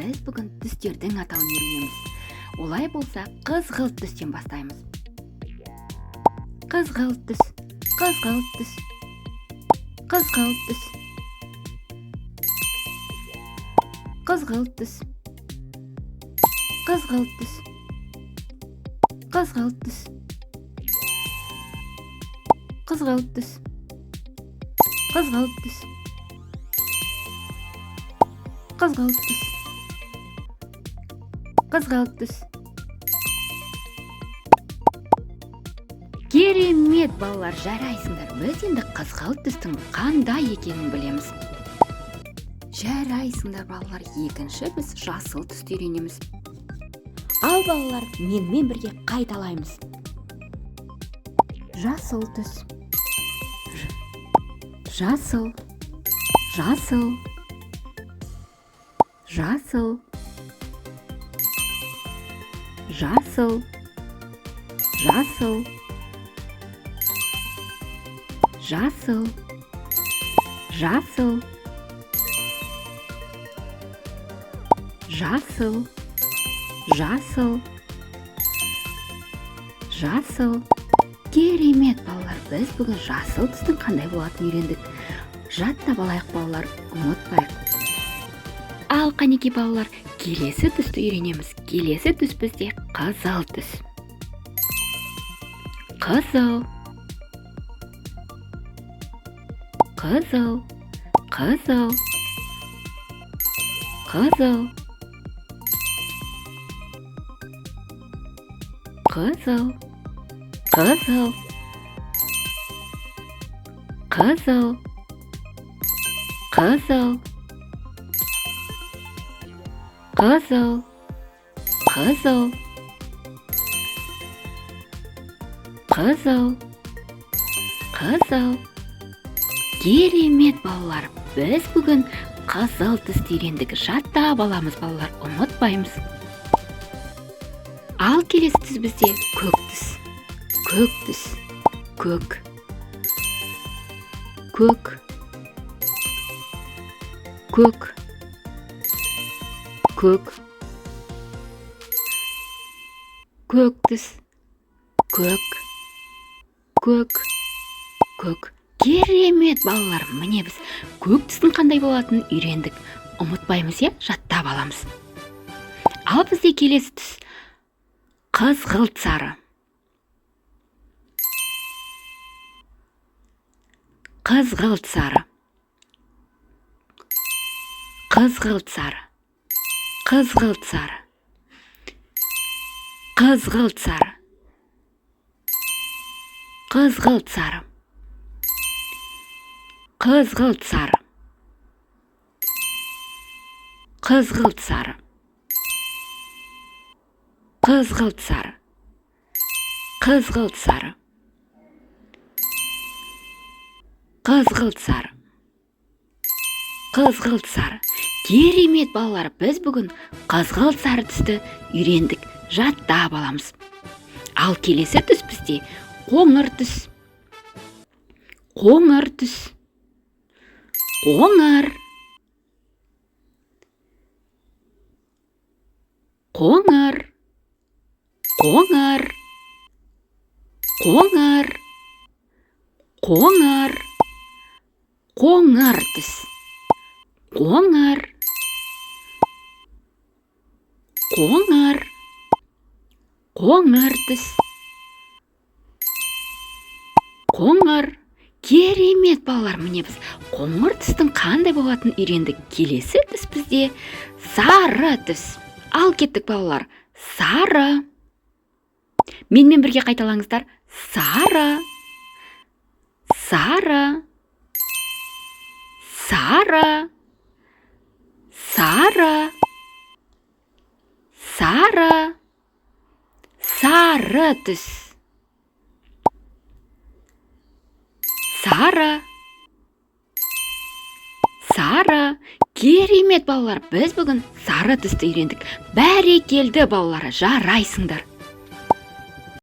біз бүгін түстердің атауын үйренеміз. Олай болса, қызғылт түстен бастаймыз. Қызғылт түс, қызғылт түс, қызғылт түс, қызғылт түс, қызғылт түс, қызғылт түс, қызғылт түс, қызғылт түс, қызғылт түс, қызғылт түс. Керемет, балалар, жарайсыңдар. Біз енді қызғылт түстің қандай екенін білеміз. Жарайсыңдар, балалар. Екінші біз жасыл түсті үйренеміз. Ал, балалар, менімен бірге қайталаймыз. Жасыл түс, жасыл, жасыл, жасыл, жасыл, жасыл, жасыл, жасыл, жасыл, жасыл, жасыл. Керемет, балалар, біз бүгін жасыл түстің қандай болатынын үйрендік. Жаттап алайық, балалар, ұмытпайық. Ал қанеке, балалар, келесі түсті үйренеміз. Келесі түс бізде қызыл түс. Қызыл, қызыл, қызыл, қызыл, қызыл, қызыл, қызыл, қызыл, қызыл, қызыл, қызыл, қызыл. Керемет, балалар, біз бүгін қызыл түсті үйрендік. Жаттап аламыз, балалар, ұмытпаймыз. Ал келесі түс бізде көк түс. Көк түс, көк, көк, көк, көк, көк түс, көк, көк, көк. Керемет, балалар, міне біз көк түстің қандай болатынын үйрендік. Ұмытпаймыз, жаттап аламыз. Ал бізде келесі түс қызғылт сары. Қызғылт сары, қызғылт сары, қызғылт сары, қызғылт сары, қызғылт сары, қызғылт сары, қызғылт сары, қызғылт сары, қызғылт сары, қызғылт сары, қызғылт сары. Керемет, балалар, біз бүгін қызғылт сары түсті үйрендік. Жаттап аламыз. Ал келесі түс бізде қоңыр түс. Қоңыр түс. Қоңыр. Қоңыр. Қоңыр. Қоңыр. Қоңыр. Қоңыр түс. Қоңыр. Қоңыр. Қоңыр түс. Қоңыр. Керемет, балалар, міне біз қоңыр түстің қандай болатынын үйрендік. Келесі түс бізде сары түс. Ал кеттік, балалар. Сары. Менімен бірге қайталаңыздар. Сары. Сары. Сары. Сары. Сары. Сары түс. Сары. Сары. Керемет, балалар, біз бүгін сары түсті үйрендік. Бәрекелді, балалар, жарайсыңдар.